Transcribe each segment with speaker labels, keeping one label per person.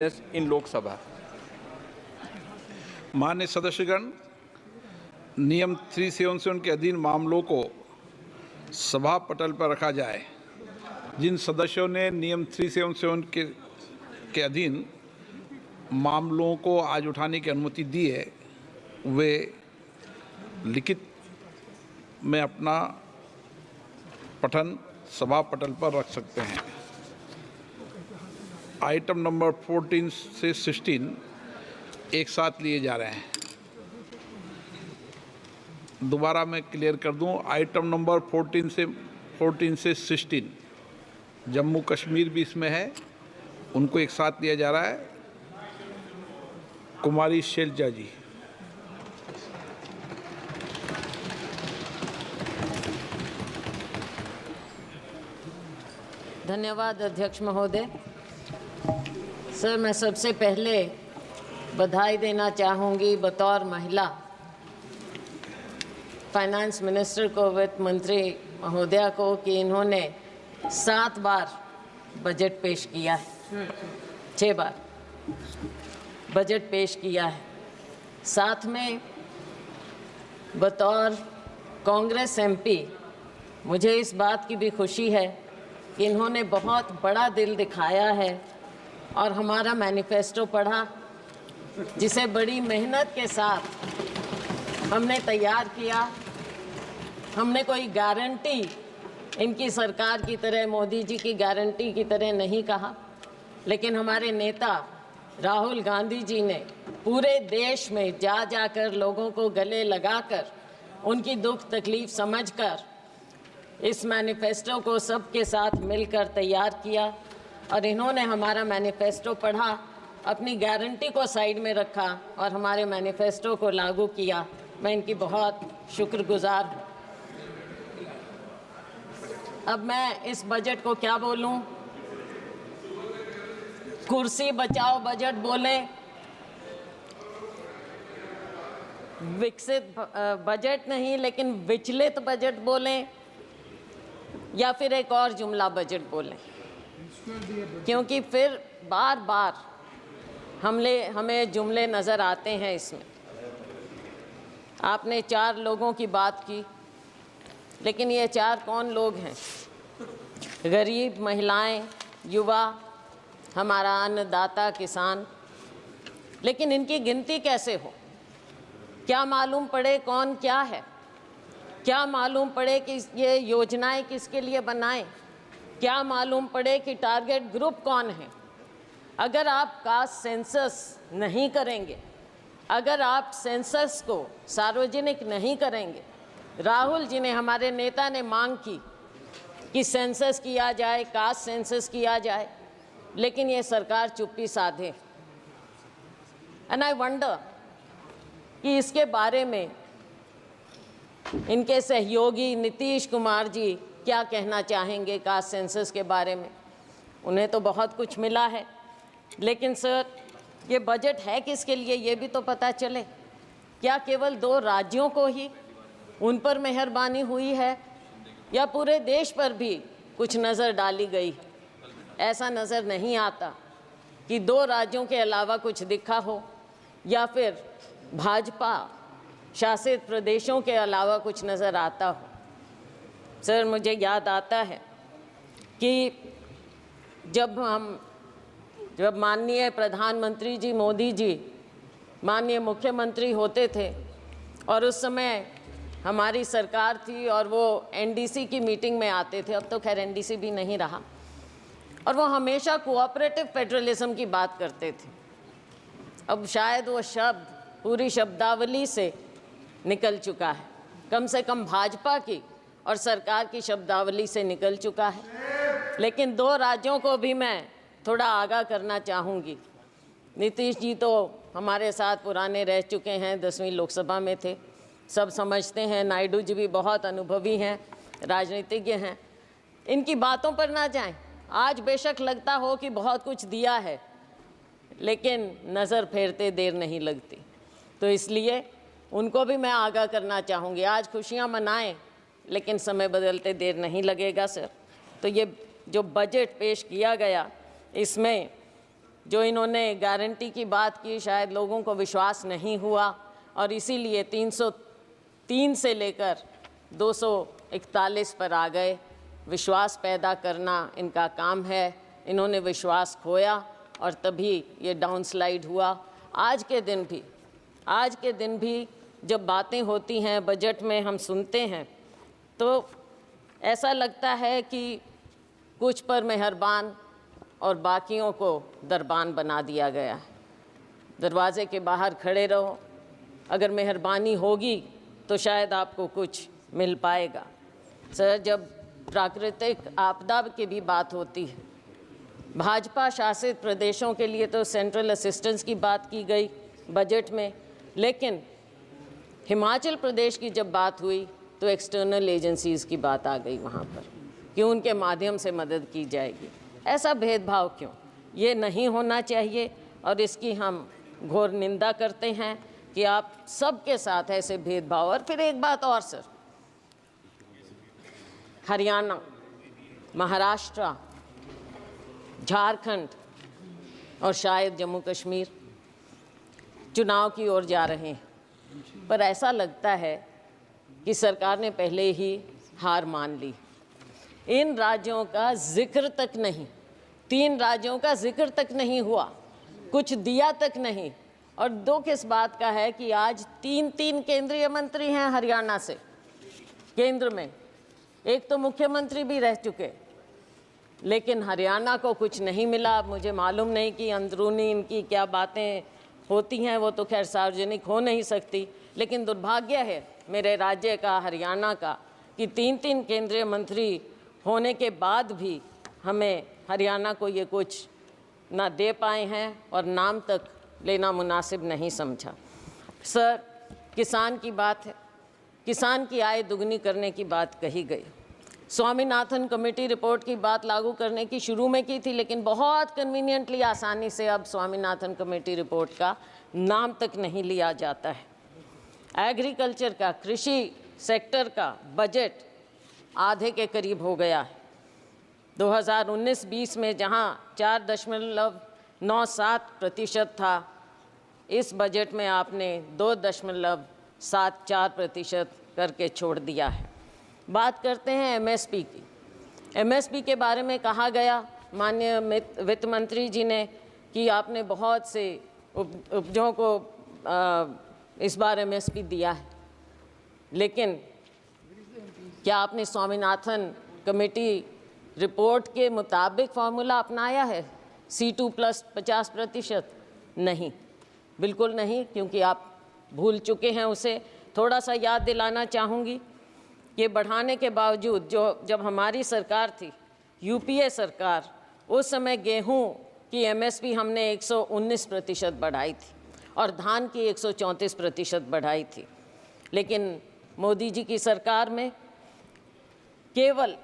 Speaker 1: in Lok Sabha.
Speaker 2: मान्य सदस्यगण, नियम 377 के अधीन मामलों को सभा पटल पर रखा जाए। जिन सदस्यों ने नियम 377 के अधीन मामलों को आज उठाने की अनुमति दी है, वे लिखित में अपना पठन सभा पटल पर रख सकते हैं। आइटम नंबर 14 से 16 एक साथ लिए जा रहे हैं। दोबारा मैं क्लियर कर दूं, आइटम नंबर 14 से 16 जम्मू कश्मीर भी इसमें है, उनको एक साथ लिया जा रहा है। कुमारी शैलजा जी।
Speaker 3: धन्यवाद अध्यक्ष महोदय। सर, मैं सबसे पहले बधाई देना चाहूँगी बतौर महिला फाइनेंस मिनिस्टर को, वित्त मंत्री महोदया को, कि इन्होंने 7 बार बजट पेश किया है, 6 बार बजट पेश किया है। साथ में बतौर कांग्रेस एमपी मुझे इस बात की भी खुशी है कि इन्होंने बहुत बड़ा दिल दिखाया है और हमारा मैनिफेस्टो पढ़ा, जिसे बड़ी मेहनत के साथ हमने तैयार किया। हमने कोई गारंटी इनकी सरकार की तरह, मोदी जी की गारंटी की तरह नहीं कहा, लेकिन हमारे नेता राहुल गांधी जी ने पूरे देश में जा जाकर लोगों को गले लगाकर उनकी दुख तकलीफ समझकर इस मैनिफेस्टो को सबके साथ मिलकर तैयार किया। और इन्होंने हमारा मैनिफेस्टो पढ़ा, अपनी गारंटी को साइड में रखा और हमारे मैनिफेस्टो को लागू किया। मैं इनकी बहुत शुक्रगुजार हूँ। अब मैं इस बजट को क्या बोलूँ? कुर्सी बचाओ बजट बोलें, विकसित बजट नहीं लेकिन विचलित बजट बोलें, या फिर एक और जुमला बजट बोलें, क्योंकि फिर बार बार हमें जुमले नज़र आते हैं इसमें। आपने 4 लोगों की बात की, लेकिन ये 4 कौन लोग हैं? गरीब, महिलाएं, युवा, हमारा अन्नदाता किसान। लेकिन इनकी गिनती कैसे हो? क्या मालूम पड़े कौन क्या है? क्या मालूम पड़े कि ये योजनाएं किसके लिए बनाएं? क्या मालूम पड़े कि टारगेट ग्रुप कौन है? अगर आप कास्ट सेंसस नहीं करेंगे, अगर आप सेंसस को सार्वजनिक नहीं करेंगे, राहुल जी ने, हमारे नेता ने मांग की कि सेंसस किया जाए, कास्ट सेंसस किया जाए, लेकिन ये सरकार चुप्पी साधे। एंड आई वंडर कि इसके बारे में इनके सहयोगी नीतीश कुमार जी क्या कहना चाहेंगे कास्ट सेंसस के बारे में। उन्हें तो बहुत कुछ मिला है, लेकिन सर, ये बजट है किसके लिए ये भी तो पता चले। क्या केवल 2 राज्यों को ही उन पर मेहरबानी हुई है, या पूरे देश पर भी कुछ नज़र डाली गई? ऐसा नज़र नहीं आता कि 2 राज्यों के अलावा कुछ दिखा हो, या फिर भाजपा शासित प्रदेशों के अलावा कुछ नज़र आता हो। सर, मुझे याद आता है कि जब माननीय प्रधानमंत्री जी मोदी जी माननीय मुख्यमंत्री होते थे और उस समय हमारी सरकार थी और वो एनडीसी की मीटिंग में आते थे, अब तो खैर एनडीसी भी नहीं रहा, और वो हमेशा कोऑपरेटिव फेडरलिज्म की बात करते थे। अब शायद वो शब्द पूरी शब्दावली से निकल चुका है, कम से कम भाजपा की और सरकार की शब्दावली से निकल चुका है। लेकिन 2 राज्यों को भी मैं थोड़ा आगाह करना चाहूँगी। नीतीश जी तो हमारे साथ पुराने रह चुके हैं, 10वीं लोकसभा में थे, सब समझते हैं। नायडू जी भी बहुत अनुभवी हैं, राजनीतिज्ञ हैं। इनकी बातों पर ना जाएं। आज बेशक लगता हो कि बहुत कुछ दिया है, लेकिन नज़र फेरते देर नहीं लगती, तो इसलिए उनको भी मैं आगाह करना चाहूँगी। आज खुशियाँ मनाएं, लेकिन समय बदलते देर नहीं लगेगा सर। तो ये जो बजट पेश किया गया, इसमें जो इन्होंने गारंटी की बात की, शायद लोगों को विश्वास नहीं हुआ और इसीलिए 303 से लेकर 241 पर आ गए। विश्वास पैदा करना इनका काम है, इन्होंने विश्वास खोया और तभी ये डाउनस्लाइड हुआ। आज के दिन भी जब बातें होती हैं बजट में, हम सुनते हैं तो ऐसा लगता है कि कुछ पर मेहरबान और बाकियों को दरबान बना दिया गया है। दरवाजे के बाहर खड़े रहो, अगर मेहरबानी होगी तो शायद आपको कुछ मिल पाएगा। सर, जब प्राकृतिक आपदा की भी बात होती है, भाजपा शासित प्रदेशों के लिए तो सेंट्रल असिस्टेंस की बात की गई बजट में, लेकिन हिमाचल प्रदेश की जब बात हुई तो एक्सटर्नल एजेंसीज़ की बात आ गई वहाँ पर कि उनके माध्यम से मदद की जाएगी। ऐसा भेदभाव क्यों? ये नहीं होना चाहिए और इसकी हम घोर निंदा करते हैं कि आप सबके साथ ऐसे भेदभाव। और फिर एक बात और सर, हरियाणा, महाराष्ट्र, झारखंड और शायद जम्मू कश्मीर चुनाव की ओर जा रहे हैं, पर ऐसा लगता है कि सरकार ने पहले ही हार मान ली। इन राज्यों का जिक्र तक नहीं, 3 राज्यों का जिक्र तक नहीं हुआ, कुछ दिया तक नहीं। और दुख इस बात का है कि आज 3 केंद्रीय मंत्री हैं हरियाणा से केंद्र में, एक तो मुख्यमंत्री भी रह चुके, लेकिन हरियाणा को कुछ नहीं मिला। मुझे मालूम नहीं कि अंदरूनी इनकी क्या बातें होती हैं, वो तो खैर सार्वजनिक हो नहीं सकती, लेकिन दुर्भाग्य है मेरे राज्य का, हरियाणा का, कि 3 केंद्रीय मंत्री होने के बाद भी हमें हरियाणा को ये कुछ ना दे पाए हैं और नाम तक लेना मुनासिब नहीं समझा। सर, किसान की बात है, किसान की आय दुगनी करने की बात कही गई। स्वामीनाथन कमेटी रिपोर्ट की बात लागू करने की शुरू में की थी, लेकिन बहुत कन्वीनियंटली आसानी से अब स्वामीनाथन कमेटी रिपोर्ट का नाम तक नहीं लिया जाता है। एग्रीकल्चर का, कृषि सेक्टर का बजट आधे के करीब हो गया है। 2019-20 में जहां 4.97% था, इस बजट में आपने 2.74% करके छोड़ दिया है। बात करते हैं एमएसपी की। एमएसपी के बारे में कहा गया माननीय वित्त मंत्री जी ने कि आपने बहुत से उपजों को इस बार एमएसपी दिया है, लेकिन क्या आपने स्वामीनाथन कमेटी रिपोर्ट के मुताबिक फार्मूला अपनाया है C2 + 50%? नहीं, बिल्कुल नहीं, क्योंकि आप भूल चुके हैं उसे। थोड़ा सा याद दिलाना चाहूँगी कि बढ़ाने के बावजूद जब हमारी सरकार थी, यूपीए सरकार, उस समय गेहूं की एमएसपी हमने 119% बढ़ाई थी और धान की 134% बढ़ाई थी, लेकिन मोदी जी की सरकार में केवल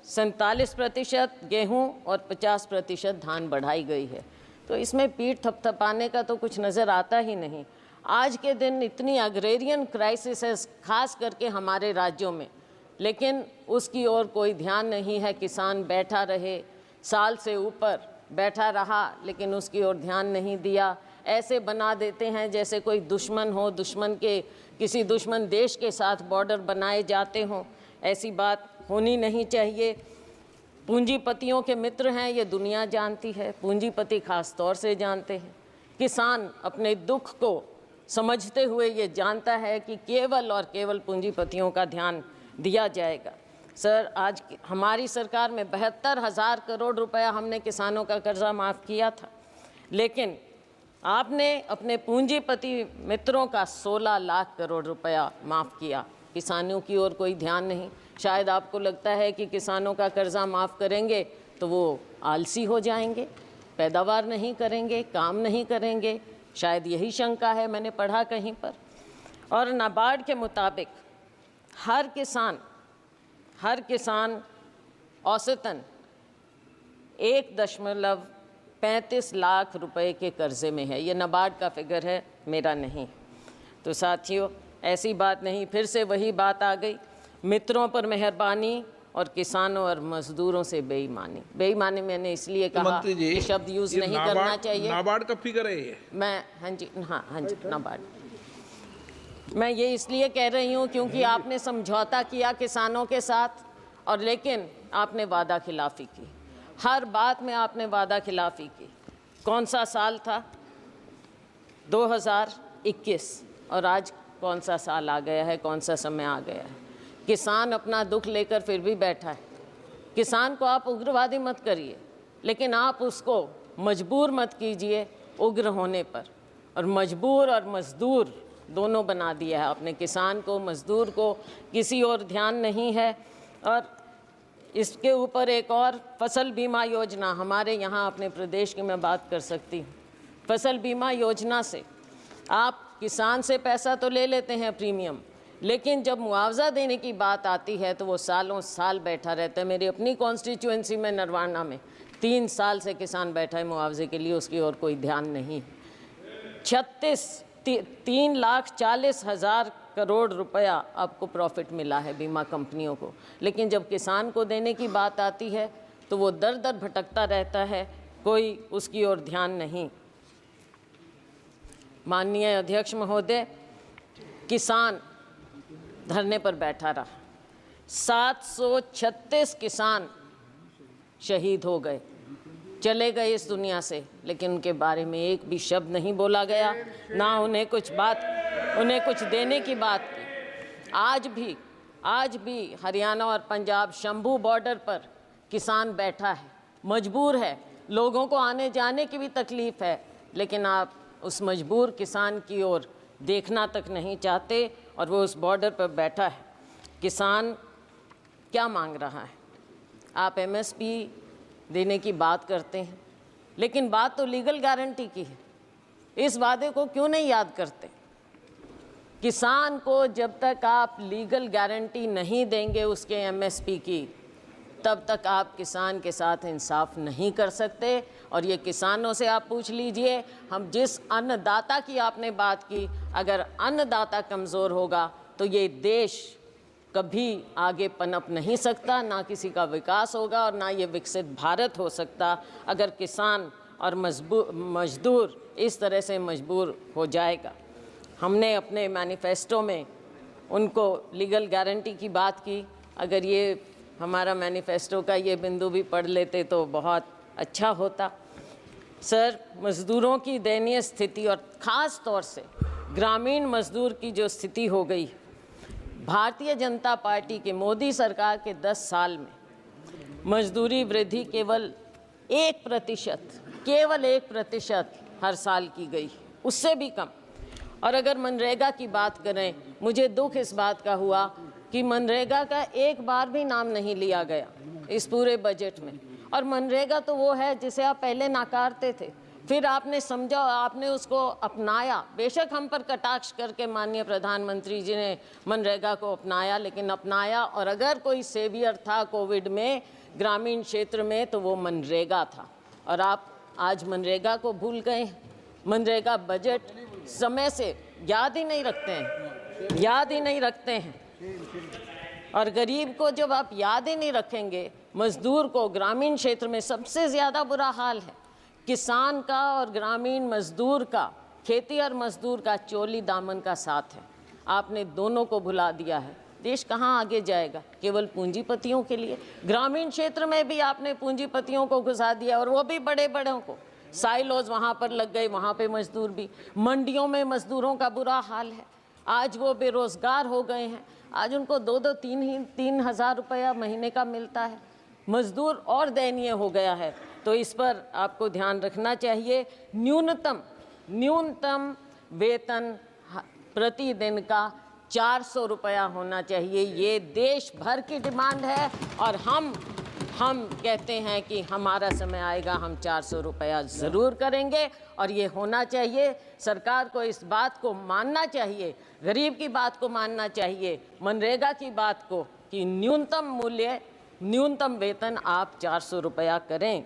Speaker 3: 47% गेहूं और 50% धान बढ़ाई गई है। तो इसमें पीठ थपथपाने का तो कुछ नज़र आता ही नहीं। आज के दिन इतनी अग्रेरियन क्राइसिस है, खास करके हमारे राज्यों में, लेकिन उसकी ओर कोई ध्यान नहीं है। किसान बैठा रहे, साल से ऊपर बैठा रहा, लेकिन उसकी ओर ध्यान नहीं दिया। ऐसे बना देते हैं जैसे कोई दुश्मन हो, किसी दुश्मन देश के साथ बॉर्डर बनाए जाते हों। ऐसी बात होनी नहीं चाहिए। पूंजीपतियों के मित्र हैं, ये दुनिया जानती है, पूंजीपति खास तौर से जानते हैं। किसान अपने दुख को समझते हुए ये जानता है कि केवल और केवल पूंजीपतियों का ध्यान दिया जाएगा। सर, आज हमारी सरकार में 72,000 करोड़ रुपया हमने किसानों का कर्जा माफ़ किया था, लेकिन आपने अपने पूंजीपति मित्रों का 16 लाख करोड़ रुपया माफ़ किया। किसानों की ओर कोई ध्यान नहीं। शायद आपको लगता है कि किसानों का कर्जा माफ़ करेंगे तो वो आलसी हो जाएंगे, पैदावार नहीं करेंगे, काम नहीं करेंगे, शायद यही शंका है, मैंने पढ़ा कहीं पर। और नाबार्ड के मुताबिक हर किसान औसतन 1.35 लाख रुपए के कर्जे में है। ये नाबार्ड का फिगर है, मेरा नहीं। तो साथियों, ऐसी बात नहीं, फिर से वही बात आ गई। मित्रों पर मेहरबानी और किसानों और मजदूरों से बेईमानी। बेईमानी मैंने इसलिए कहा
Speaker 2: मंत्री जी,
Speaker 3: कि शब्द यूज
Speaker 2: ये
Speaker 3: नहीं करना चाहिए।
Speaker 2: नाबार्ड का फिगर है ये?
Speaker 3: मैं हाँ जी नाबार्ड। मैं ये इसलिए कह रही हूँ क्योंकि आपने समझौता किया किसानों के साथ, और लेकिन आपने वादा खिलाफी की। हर बात में आपने वादा खिलाफी की। कौन सा साल था? 2021, और आज कौन सा साल आ गया है, कौन सा समय आ गया है। किसान अपना दुख लेकर फिर भी बैठा है। किसान को आप उग्रवादी मत करिए, लेकिन आप उसको मजबूर मत कीजिए उग्र होने पर। और मजबूर और मजदूर दोनों बना दिया है आपने, किसान को, मजदूर को, किसी और ध्यान नहीं है। और इसके ऊपर एक और फसल बीमा योजना हमारे यहाँ अपने प्रदेश की मैं बात कर सकती हूँ। फसल बीमा योजना से आप किसान से पैसा तो ले लेते हैं प्रीमियम, लेकिन जब मुआवजा देने की बात आती है तो वो सालों साल बैठा रहता है। मेरी अपनी कॉन्स्टिट्यूएंसी में नरवाना में 3 साल से किसान बैठा है मुआवजे के लिए, उसकी और कोई ध्यान नहीं। 3,40,000 करोड़ रुपया आपको प्रॉफिट मिला है बीमा कंपनियों को, लेकिन जब किसान को देने की बात आती है तो वो दर दर भटकता रहता है, कोई उसकी ओर ध्यान नहीं। माननीय अध्यक्ष महोदय, किसान धरने पर बैठा रहा। 736 किसान शहीद हो गए, चले गए इस दुनिया से, लेकिन उनके बारे में एक भी शब्द नहीं बोला गया, ना उन्हें कुछ देने की बात की। आज भी हरियाणा और पंजाब शंभू बॉर्डर पर किसान बैठा है, मजबूर है। लोगों को आने जाने की भी तकलीफ़ है, लेकिन आप उस मजबूर किसान की ओर देखना तक नहीं चाहते, और वो उस बॉर्डर पर बैठा है। किसान क्या मांग रहा है? आप MSP देने की बात करते हैं, लेकिन बात तो लीगल गारंटी की है। इस वादे को क्यों नहीं याद करते? किसान को जब तक आप लीगल गारंटी नहीं देंगे उसके MSP की, तब तक आप किसान के साथ इंसाफ नहीं कर सकते। और ये किसानों से आप पूछ लीजिए, हम जिस अन्नदाता की आपने बात की, अगर अन्नदाता कमज़ोर होगा तो ये देश कभी आगे पनप नहीं सकता, ना किसी का विकास होगा और ना ये विकसित भारत हो सकता, अगर किसान और मजदूर इस तरह से मजबूर हो जाएगा। हमने अपने मैनिफेस्टो में उनको लीगल गारंटी की बात की। अगर ये हमारा मैनिफेस्टो का ये बिंदु भी पढ़ लेते तो बहुत अच्छा होता। सर, मज़दूरों की दयनीय स्थिति और ख़ास तौर से ग्रामीण मज़दूर की जो स्थिति हो गई, भारतीय जनता पार्टी के मोदी सरकार के 10 साल में मजदूरी वृद्धि केवल 1% हर साल की गई, उससे भी कम। और अगर मनरेगा की बात करें, मुझे दुख इस बात का हुआ कि मनरेगा का एक बार भी नाम नहीं लिया गया इस पूरे बजट में। और मनरेगा तो वो है जिसे आप पहले नकारते थे, फिर आपने समझा, आपने उसको अपनाया। बेशक हम पर कटाक्ष करके माननीय प्रधानमंत्री जी ने मनरेगा को अपनाया, लेकिन अपनाया। और अगर कोई सेवियर था कोविड में ग्रामीण क्षेत्र में तो वो मनरेगा था, और आप आज मनरेगा को भूल गए। मनरेगा बजट समय से याद ही नहीं रखते हैं। और गरीब को जब आप याद ही नहीं रखेंगे, मजदूर को ग्रामीण क्षेत्र में सबसे ज़्यादा बुरा हाल है। किसान का और ग्रामीण मजदूर का, खेती और मजदूर का चोली दामन का साथ है। आपने दोनों को भुला दिया है। देश कहाँ आगे जाएगा? केवल पूंजीपतियों के लिए। ग्रामीण क्षेत्र में भी आपने पूंजीपतियों को घुसा दिया, और वो भी बड़े बड़ों को। साइलोज वहाँ पर लग गए, वहाँ पे मजदूर भी। मंडियों में मजदूरों का बुरा हाल है। आज वो बेरोजगार हो गए हैं। आज उनको 2-3 हज़ार रुपया महीने का मिलता है। मजदूर और दयनीय हो गया है। तो इस पर आपको ध्यान रखना चाहिए। न्यूनतम वेतन प्रतिदिन का 400 रुपया होना चाहिए। ये देश भर की डिमांड है, और हम कहते हैं कि हमारा समय आएगा, हम 400 रुपया ज़रूर करेंगे, और ये होना चाहिए। सरकार को इस बात को मानना चाहिए, गरीब की बात को मानना चाहिए, मनरेगा की बात को, कि न्यूनतम वेतन आप 400 रुपया करें।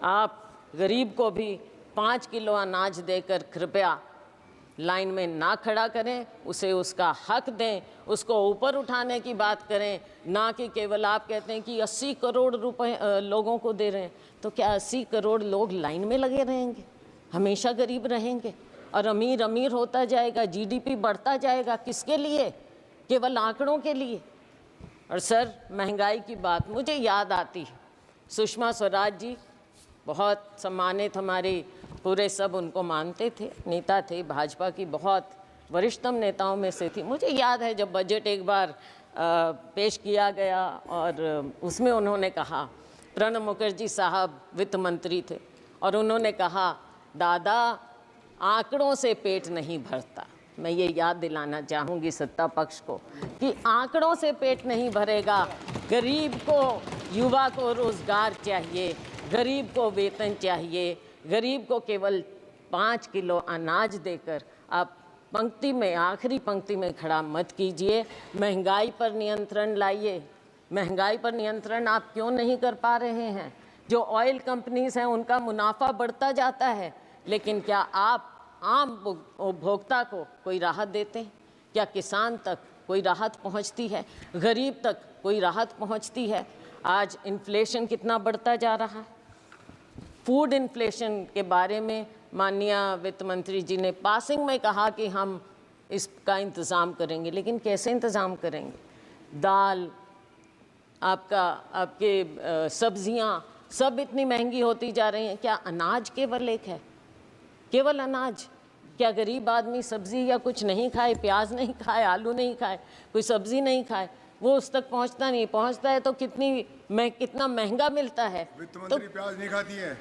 Speaker 3: आप गरीब को भी 5 किलो अनाज देकर कृपया लाइन में ना खड़ा करें, उसे उसका हक दें, उसको ऊपर उठाने की बात करें, ना कि केवल आप कहते हैं कि 80 करोड़ रुपए लोगों को दे रहे हैं। तो क्या 80 करोड़ लोग लाइन में लगे रहेंगे? हमेशा गरीब रहेंगे और अमीर अमीर होता जाएगा, जीडीपी बढ़ता जाएगा। किसके लिए? केवल आंकड़ों के लिए। और सर, महंगाई की बात मुझे याद आती है, सुषमा स्वराज जी बहुत सम्मानित, हमारे पूरे सब उनको मानते थे, नेता थे, भाजपा की बहुत वरिष्ठतम नेताओं में से थी। मुझे याद है जब बजट एक बार पेश किया गया और उसमें उन्होंने कहा, प्रणब मुखर्जी साहब वित्त मंत्री थे, और उन्होंने कहा, दादा आंकड़ों से पेट नहीं भरता। मैं ये याद दिलाना चाहूँगी सत्ता पक्ष को कि आंकड़ों से पेट नहीं भरेगा। गरीब को, युवा को रोज़गार चाहिए, गरीब को वेतन चाहिए, गरीब को केवल 5 किलो अनाज देकर आप पंक्ति में, आखिरी पंक्ति में खड़ा मत कीजिए। महंगाई पर नियंत्रण लाइए। महंगाई पर नियंत्रण आप क्यों नहीं कर पा रहे हैं? जो ऑयल कंपनीज हैं उनका मुनाफा बढ़ता जाता है, लेकिन क्या आप आम उपभोक्ता को कोई राहत देते हैं? क्या किसान तक कोई राहत पहुंचती है? गरीब तक कोई राहत पहुंचती है? आज इन्फ्लेशन कितना बढ़ता जा रहा है। फूड इन्फ्लेशन के बारे में माननीय वित्त मंत्री जी ने पासिंग में कहा कि हम इसका इंतज़ाम करेंगे, लेकिन कैसे इंतज़ाम करेंगे? दाल, आपके सब्जियां सब इतनी महंगी होती जा रही हैं। क्या अनाज केवल एक है? केवल अनाज? क्या गरीब आदमी सब्जी या कुछ नहीं खाए, प्याज नहीं खाए, आलू नहीं खाए, कोई सब्जी नहीं खाए, वो उस तक पहुंचता नहीं? पहुंचता है तो कितना महंगा मिलता है।
Speaker 1: वित्त मंत्री प्याज नहीं खाती है।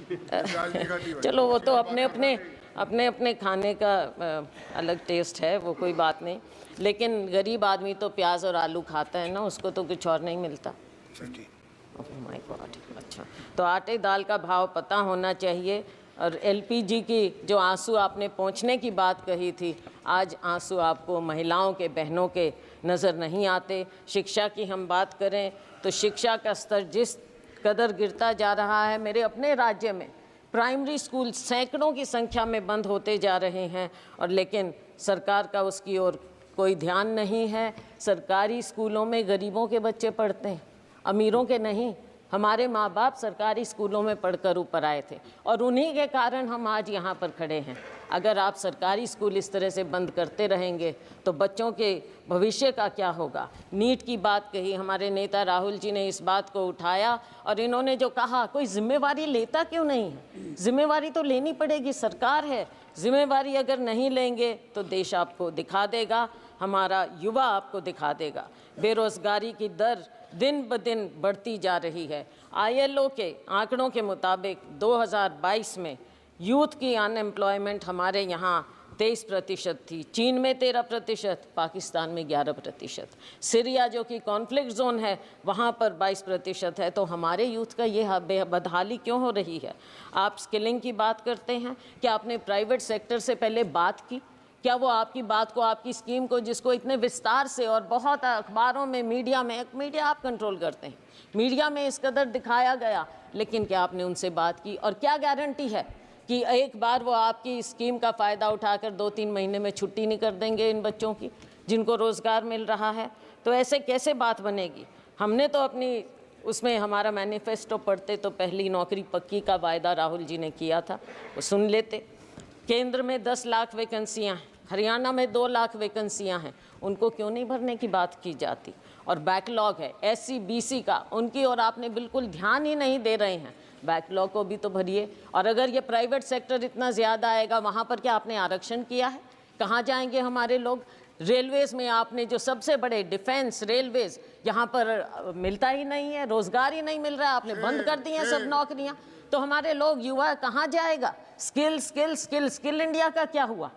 Speaker 1: प्याज नहीं खाती है।
Speaker 3: चलो, वो तो अपने अपने खाने का अलग टेस्ट है, वो कोई बात नहीं, लेकिन गरीब आदमी तो प्याज और आलू खाता है ना, उसको तो कुछ और नहीं मिलता। My God. अच्छा, तो आटे दाल का भाव पता होना चाहिए। और एलपीजी की जो आंसू आपने पहुंचने की बात कही थी, आज आंसू आपको महिलाओं के, बहनों के नज़र नहीं आते। शिक्षा की हम बात करें तो शिक्षा का स्तर जिस कदर गिरता जा रहा है, मेरे अपने राज्य में प्राइमरी स्कूल सैकड़ों की संख्या में बंद होते जा रहे हैं, और लेकिन सरकार का उसकी ओर कोई ध्यान नहीं है। सरकारी स्कूलों में गरीबों के बच्चे पढ़ते हैं, अमीरों के नहीं। हमारे माँ बाप सरकारी स्कूलों में पढ़कर ऊपर आए थे, और उन्हीं के कारण हम आज यहाँ पर खड़े हैं। अगर आप सरकारी स्कूल इस तरह से बंद करते रहेंगे तो बच्चों के भविष्य का क्या होगा? नीट की बात कही, हमारे नेता राहुल जी ने इस बात को उठाया, और इन्होंने जो कहा, कोई जिम्मेवारी लेता क्यों नहीं है? जिम्मेवारी तो लेनी पड़ेगी, सरकार है। जिम्मेवारी अगर नहीं लेंगे तो देश आपको दिखा देगा, हमारा युवा आपको दिखा देगा। बेरोजगारी की दर दिन ब दिन बढ़ती जा रही है। ILO के आंकड़ों के मुताबिक 2022 में यूथ की अनएम्प्लॉयमेंट हमारे यहाँ 23% थी, चीन में 13%, पाकिस्तान में 11%। सीरिया जो कि कॉन्फ्लिक्ट जोन है वहाँ पर 22% है। तो हमारे यूथ का ये बदहाली क्यों हो रही है? आप स्किलिंग की बात करते हैं, क्या आपने प्राइवेट सेक्टर से पहले बात की? क्या वो आपकी बात को, आपकी स्कीम को, जिसको इतने विस्तार से और बहुत अखबारों में, मीडिया आप कंट्रोल करते हैं, मीडिया में इस कदर दिखाया गया, लेकिन क्या आपने उनसे बात की? और क्या गारंटी है कि एक बार वो आपकी स्कीम का फ़ायदा उठाकर 2-3 महीने में छुट्टी नहीं कर देंगे इन बच्चों की, जिनको रोज़गार मिल रहा है? तो ऐसे कैसे बात बनेगी? हमने तो अपनी उसमें, हमारा मैनिफेस्टो पढ़ते तो पहली नौकरी पक्की का वायदा राहुल जी ने किया था, वो सुन लेते। केंद्र में 10 लाख वैकेंसियाँ हैं, हरियाणा में 2 लाख वैकेंसियाँ हैं, उनको क्यों नहीं भरने की बात की जाती? और बैकलॉग है SC BC का, उनकी और आपने बिल्कुल ध्यान ही नहीं दे रहे हैं। बैकलॉग को भी तो भरिए। और अगर ये प्राइवेट सेक्टर इतना ज़्यादा आएगा, वहाँ पर क्या आपने आरक्षण किया है? कहाँ जाएंगे हमारे लोग? रेलवेज़ में आपने जो सबसे बड़े डिफेंस रेलवेज़, यहाँ पर मिलता ही नहीं है, रोज़गार ही नहीं मिल रहा है, आपने बंद कर दी हैं सब नौकरियाँ। तो हमारे लोग, युवा कहाँ जाएगा? स्किल इंडिया का क्या हुआ?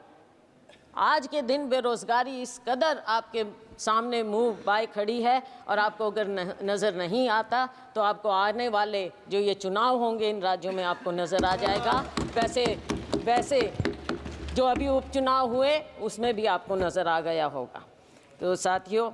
Speaker 3: आज के दिन बेरोजगारी इस कदर आपके सामने मुंह बाय खड़ी है, और आपको अगर नज़र नहीं आता तो आपको आने वाले जो ये चुनाव होंगे इन राज्यों में आपको नज़र आ जाएगा। वैसे जो अभी उपचुनाव हुए उसमें भी आपको नज़र आ गया होगा। तो साथियों,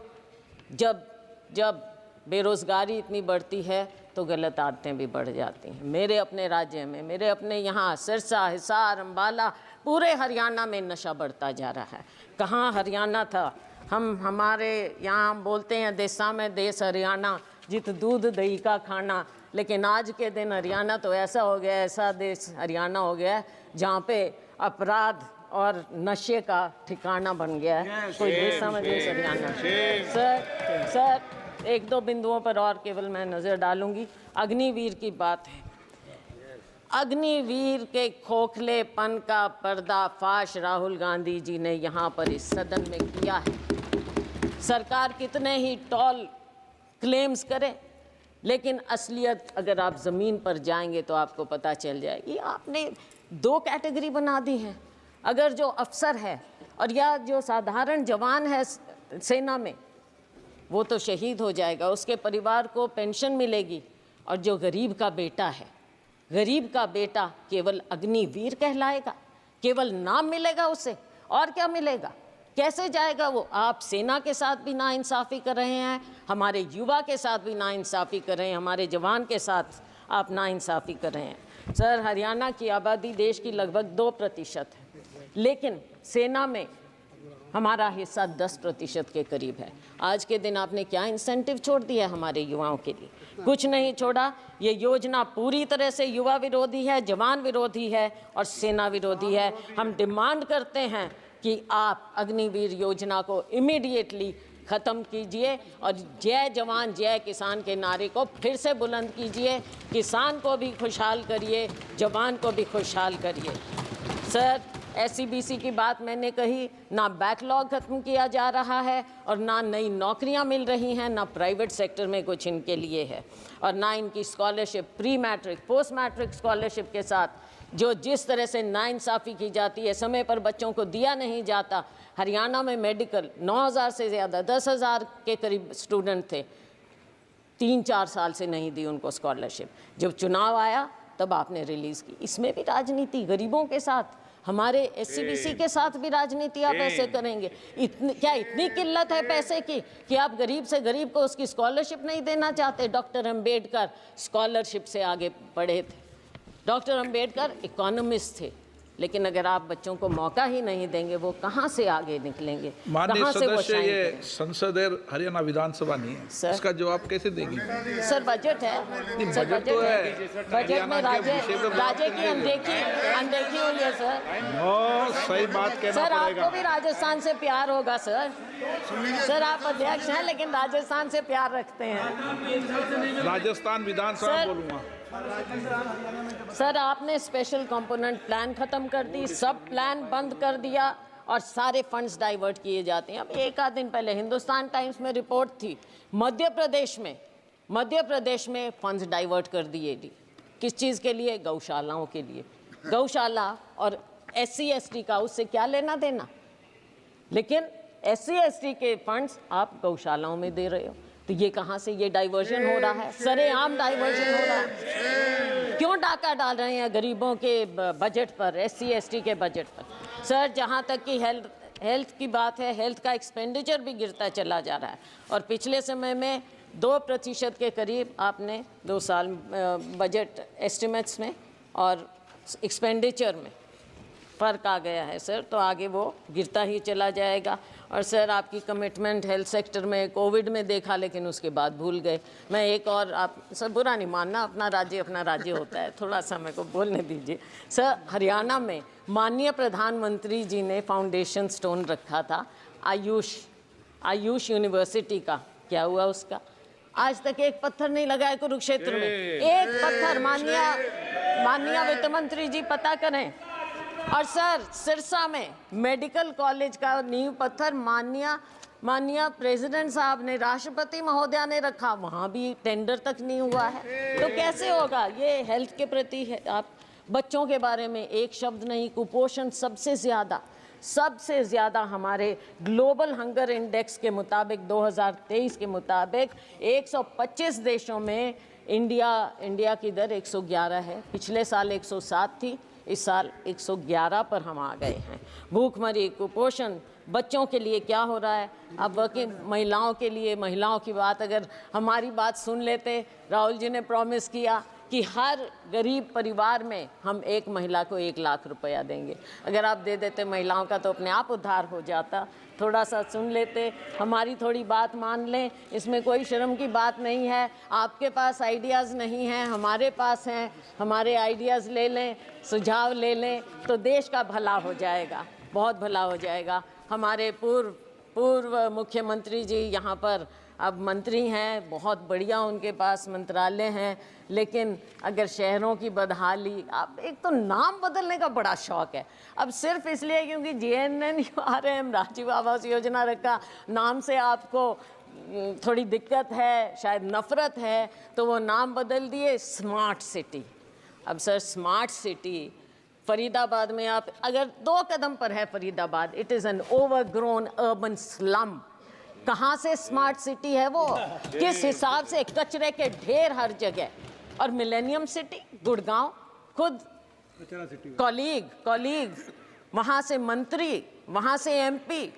Speaker 3: जब बेरोज़गारी इतनी बढ़ती है तो गलत आदतें भी बढ़ जाती हैं। मेरे अपने राज्य में, मेरे अपने यहाँ सिरसा, हिसार, अम्बाला, पूरे हरियाणा में नशा बढ़ता जा रहा है। कहाँ हरियाणा था? हमारे यहाँ बोलते हैं देशा में देश हरियाणा, जित दूध दही का खाना। लेकिन आज के दिन हरियाणा तो ऐसा हो गया, ऐसा देश हरियाणा हो गया है जहाँ पे अपराध और नशे का ठिकाना बन गया है। कोई देशा में देश हरियाणा। सर एक दो बिंदुओं पर और केवल मैं नज़र डालूंगी। अग्निवीर की बात है। अग्निवीर के खोखलेपन का पर्दाफाश राहुल गांधी जी ने यहाँ पर इस सदन में किया है। सरकार कितने ही टॉल क्लेम्स करे, लेकिन असलियत अगर आप ज़मीन पर जाएंगे तो आपको पता चल जाएगी। आपने दो कैटेगरी बना दी है। अगर जो अफसर है और या जो साधारण जवान है सेना में, वो तो शहीद हो जाएगा, उसके परिवार को पेंशन मिलेगी। और जो गरीब का बेटा है, गरीब का बेटा केवल अग्निवीर कहलाएगा, केवल नाम मिलेगा उसे, और क्या मिलेगा? कैसे जाएगा वो? आप सेना के साथ भी नाइंसाफ़ी कर रहे हैं, हमारे युवा के साथ भी नाइंसाफ़ी कर रहे हैं, हमारे जवान के साथ आप नाइंसाफ़ी कर रहे हैं। सर, हरियाणा की आबादी देश की लगभग 2% है, लेकिन सेना में हमारा हिस्सा 10% के करीब है। आज के दिन आपने क्या इंसेंटिव छोड़ दिया हमारे युवाओं के लिए? कुछ नहीं छोड़ा। ये योजना पूरी तरह से युवा विरोधी है, जवान विरोधी है और सेना विरोधी है। हम डिमांड करते हैं कि आप अग्निवीर योजना को इमीडिएटली ख़त्म कीजिए और जय जवान जय किसान के नारे को फिर से बुलंद कीजिए। किसान को भी खुशहाल करिए, जवान को भी खुशहाल करिए। सर, SCBC की बात मैंने कही, ना बैकलॉग ख़त्म किया जा रहा है और ना नई नौकरियां मिल रही हैं, ना प्राइवेट सेक्टर में कुछ इनके लिए है, और ना इनकी scholarship, pre matric, post matric scholarship के साथ जो जिस तरह से नाइंसाफ़ी की जाती है, समय पर बच्चों को दिया नहीं जाता। हरियाणा में मेडिकल 9,000 से ज़्यादा, 10,000 के करीब स्टूडेंट थे, 3-4 साल से नहीं दी उनको स्कॉलरशिप। जब चुनाव आया तब आपने रिलीज़ की। इसमें भी राजनीति, गरीबों के साथ, हमारे SCBC के साथ भी राजनीति आप ऐसे करेंगे? क्या इतनी किल्लत है पैसे की कि आप गरीब से गरीब को उसकी स्कॉलरशिप नहीं देना चाहते? डॉक्टर अंबेडकर स्कॉलरशिप से आगे बढ़े थे। डॉक्टर अंबेडकर इकोनॉमिस्ट थे, लेकिन अगर आप बच्चों को मौका ही नहीं देंगे, वो कहाँ से आगे निकलेंगे?
Speaker 2: माननीय सदस्य, ये संसद है, हरियाणा विधानसभा नहीं है, इसका जवाब कैसे देंगी?
Speaker 3: सर, बजट है, सर,
Speaker 2: बजट तो है।
Speaker 3: बजट में राज्य की अनदेखी हुई है सर।
Speaker 2: सही बात कहना
Speaker 3: सर,
Speaker 2: पड़ेगा।
Speaker 3: आपको भी राजस्थान से प्यार होगा सर। सर, आप अध्यक्ष हैं लेकिन राजस्थान से प्यार रखते हैं।
Speaker 2: राजस्थान विधानसभा बोलूँगा।
Speaker 3: सर, आपने स्पेशल कंपोनेंट प्लान खत्म कर दी, सब प्लान बंद कर दिया और सारे फंड्स डाइवर्ट किए जाते हैं। अब एक आध दिन पहले हिंदुस्तान टाइम्स में रिपोर्ट थी, मध्य प्रदेश में फंड्स डाइवर्ट कर दिए। किस चीज़ के लिए? गौशालाओं के लिए। गौशाला और SC/ST का उससे क्या लेना देना? लेकिन SC/ST के फंड्स आप गौशालाओं में दे रहे हो, तो ये कहाँ से ये डाइवर्जन हो रहा है? सरेआम डाइवर्जन हो रहा है। क्यों डाका डाल रहे हैं गरीबों के बजट पर, SC/ST के बजट पर? सर, जहाँ तक कि हेल्थ की बात है, हेल्थ का एक्सपेंडिचर भी गिरता चला जा रहा है और पिछले समय में 2% के करीब आपने 2 साल बजट एस्टिमेट्स में और एक्सपेंडिचर में फ़र्क आ गया है सर, तो आगे वो गिरता ही चला जाएगा। और सर, आपकी कमिटमेंट हेल्थ सेक्टर में कोविड में देखा, लेकिन उसके बाद भूल गए। मैं एक और, आप सर बुरा नहीं मानना, अपना राज्य होता है, थोड़ा सा मेरे को बोलने दीजिए। सर, हरियाणा में माननीय प्रधानमंत्री जी ने फाउंडेशन स्टोन रखा था आयुष यूनिवर्सिटी का, क्या हुआ उसका? आज तक एक पत्थर नहीं लगा है कुरुक्षेत्र में, एक पत्थर। माननीय वित्त मंत्री जी पता करें। और सर, सिरसा में मेडिकल कॉलेज का नींव पत्थर माननीय प्रेसिडेंट साहब ने, राष्ट्रपति महोदया ने रखा, वहाँ भी टेंडर तक नहीं हुआ है। तो कैसे होगा? ये हेल्थ के प्रति है। आप बच्चों के बारे में एक शब्द नहीं। कुपोषण सबसे ज़्यादा हमारे ग्लोबल हंगर इंडेक्स के मुताबिक 2023 के मुताबिक 125 देशों में इंडिया की दर 111 है। पिछले साल 107 थी, इस साल 111 पर हम आ गए हैं। भूखमरी, कुपोषण, बच्चों के लिए क्या हो रहा है। अब वर्किंग महिलाओं के लिए, महिलाओं की बात अगर हमारी बात सुन लेते, राहुल जी ने प्रॉमिस किया कि हर गरीब परिवार में हम एक महिला को 1 लाख रुपया देंगे। अगर आप दे देते महिलाओं का तो अपने आप उद्धार हो जाता। थोड़ा सा सुन लेते, हमारी थोड़ी बात मान लें, इसमें कोई शर्म की बात नहीं है। आपके पास आइडियाज़ नहीं हैं, हमारे पास हैं, हमारे आइडियाज़ ले लें, सुझाव ले लें तो देश का भला हो जाएगा, बहुत भला हो जाएगा। हमारे पूर्व मुख्यमंत्री जी यहाँ पर अब मंत्री हैं, बहुत बढ़िया उनके पास मंत्रालय हैं, लेकिन अगर शहरों की बदहाली, आप एक तो नाम बदलने का बड़ा शौक है, अब सिर्फ इसलिए क्योंकि JNNURM राजीव आवास योजना रखा, नाम से आपको थोड़ी दिक्कत है, शायद नफरत है, तो वो नाम बदल दिए स्मार्ट सिटी। अब सर स्मार्ट सिटी फरीदाबाद में आप अगर 2 कदम पर है Faridabad, it is an overgrown urban slum. कहाँ से स्मार्ट सिटी है वो, किस हिसाब से, कचरे के ढेर हर जगह। और मिलेनियम सिटी गुड़गांव, खुद कॉलीग वहाँ से मंत्री, वहाँ से MP,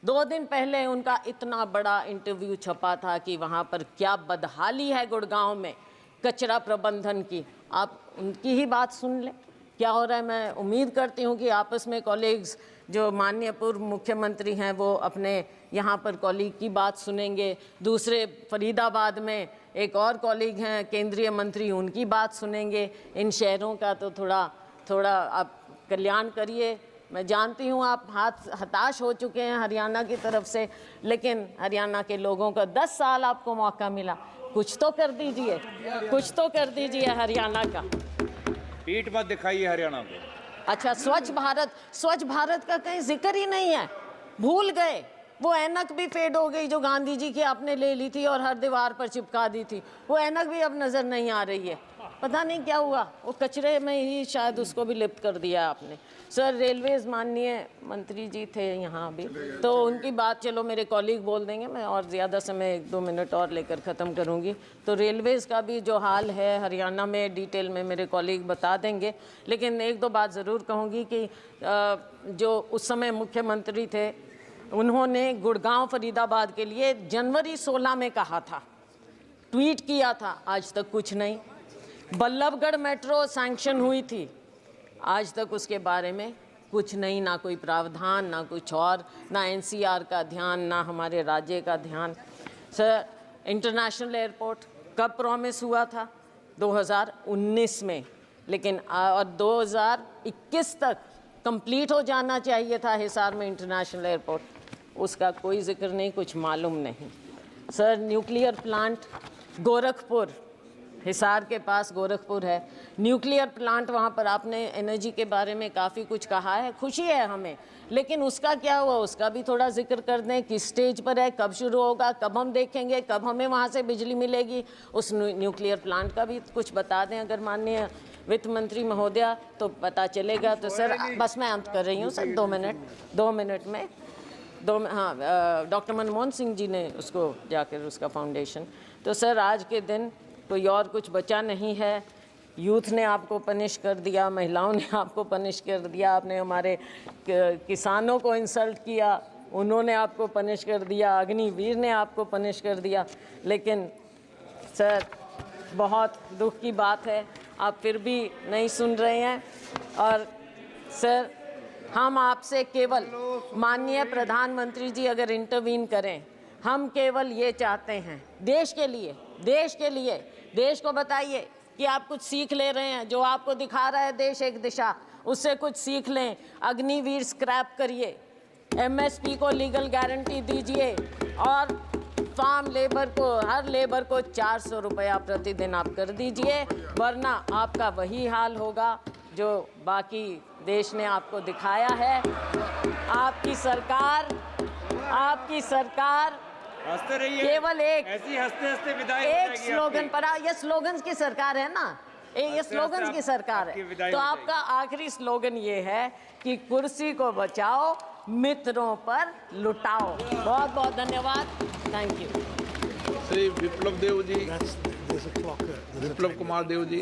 Speaker 3: 2 दिन पहले उनका इतना बड़ा इंटरव्यू छपा था कि वहाँ पर क्या बदहाली है गुड़गांव में कचरा प्रबंधन की। आप उनकी ही बात सुन लें क्या हो रहा है। मैं उम्मीद करती हूँ कि आपस में कॉलीग्स, जो माननीय पूर्व मुख्यमंत्री हैं, वो अपने यहाँ पर कॉलीग की बात सुनेंगे। दूसरे फरीदाबाद में एक और कॉलीग हैं केंद्रीय मंत्री, उनकी बात सुनेंगे। इन शहरों का तो थोड़ा आप कल्याण करिए। मैं जानती हूँ आप हताश हो चुके हैं हरियाणा की तरफ से, लेकिन हरियाणा के लोगों का 10 साल आपको मौका मिला, कुछ तो कर दीजिए, कुछ तो कर दीजिए हरियाणा का।
Speaker 4: पीठ मत दिखाइए हरियाणा को।
Speaker 3: अच्छा, स्वच्छ भारत का कहीं जिक्र ही नहीं है, भूल गए। वो ऐनक भी फेड हो गई जो गांधी जी की आपने ले ली थी और हर दीवार पर चिपका दी थी, वो ऐनक भी अब नज़र नहीं आ रही है। पता नहीं क्या हुआ, वो कचरे में ही शायद उसको भी लिप्त कर दिया आपने। सर रेलवेज़, माननीय मंत्री जी थे यहाँ भी, तो उनकी बात चलो मेरे कॉलीग बोल देंगे, मैं और ज़्यादा समय 1-2 मिनट और लेकर ख़त्म करूँगी। तो रेलवेज़ का भी जो हाल है हरियाणा में डिटेल में मेरे कॉलीग बता देंगे, लेकिन 1-2 बात ज़रूर कहूँगी कि जो उस समय मुख्यमंत्री थे, उन्होंने गुड़गांव फरीदाबाद के लिए जनवरी 16 में कहा था, ट्वीट किया था, आज तक कुछ नहीं। बल्लभगढ़ मेट्रो सैंक्शन हुई थी, आज तक उसके बारे में कुछ नहीं, ना कोई प्रावधान, ना कुछ और, ना NCR का ध्यान, ना हमारे राज्य का ध्यान। सर इंटरनेशनल एयरपोर्ट कब प्रॉमिस हुआ था? 2019 में, लेकिन और 2021 तक कंप्लीट हो जाना चाहिए था हिसार में इंटरनेशनल एयरपोर्ट, उसका कोई जिक्र नहीं, कुछ मालूम नहीं। Sir nuclear plant Gorakhpur, Hisar के पास गोरखपुर है, न्यूक्लियर प्लांट, वहाँ पर आपने एनर्जी के बारे में काफ़ी कुछ कहा है, खुशी है हमें, लेकिन उसका क्या हुआ, उसका भी थोड़ा जिक्र कर दें, किस स्टेज पर है, कब शुरू होगा, कब हम देखेंगे, कब हमें वहाँ से बिजली मिलेगी, उस न्यूक्लियर प्लांट का भी कुछ बता दें अगर माननीय वित्त मंत्री महोदया, तो पता चलेगा। तो सर बस मैं अंत कर रही हूँ सर, 2 मिनट में हाँ, डॉक्टर मनमोहन सिंह जी ने उसको जाकर उसका फाउंडेशन, तो सर आज के दिन कोई और कुछ बचा नहीं है। यूथ ने आपको पनिश कर दिया, महिलाओं ने आपको पनिश कर दिया, आपने हमारे किसानों को इंसल्ट किया, उन्होंने आपको पनिश कर दिया, अग्निवीर ने आपको पनिश कर दिया, लेकिन सर बहुत दुख की बात है आप फिर भी नहीं सुन रहे हैं। और सर हम आपसे केवल, माननीय प्रधानमंत्री जी अगर इंटरवीन करें, हम केवल ये चाहते हैं देश के लिए, देश को बताइए कि आप कुछ सीख ले रहे हैं, जो आपको दिखा रहा है देश एक दिशा, उससे कुछ सीख लें। अग्निवीर स्क्रैप करिए, MSP को लीगल गारंटी दीजिए और फार्म लेबर को, हर लेबर को 400 रुपया प्रतिदिन आप कर दीजिए, वरना आपका वही हाल होगा जो बाकी देश ने आपको दिखाया है। आपकी सरकार
Speaker 4: हंसते रहिए,
Speaker 3: केवल
Speaker 4: ऐसी हंसते विदाई
Speaker 3: एक स्लोगन पर, ये स्लोगन्स की सरकार है ना, ये स्लोगन्स की सरकार है, तो आपका आखिरी स्लोगन ये है कि कुर्सी को बचाओ, मित्रों पर लुटाओ। बहुत बहुत धन्यवाद, thank you.
Speaker 2: Shri Biplab Kumar Deb ji.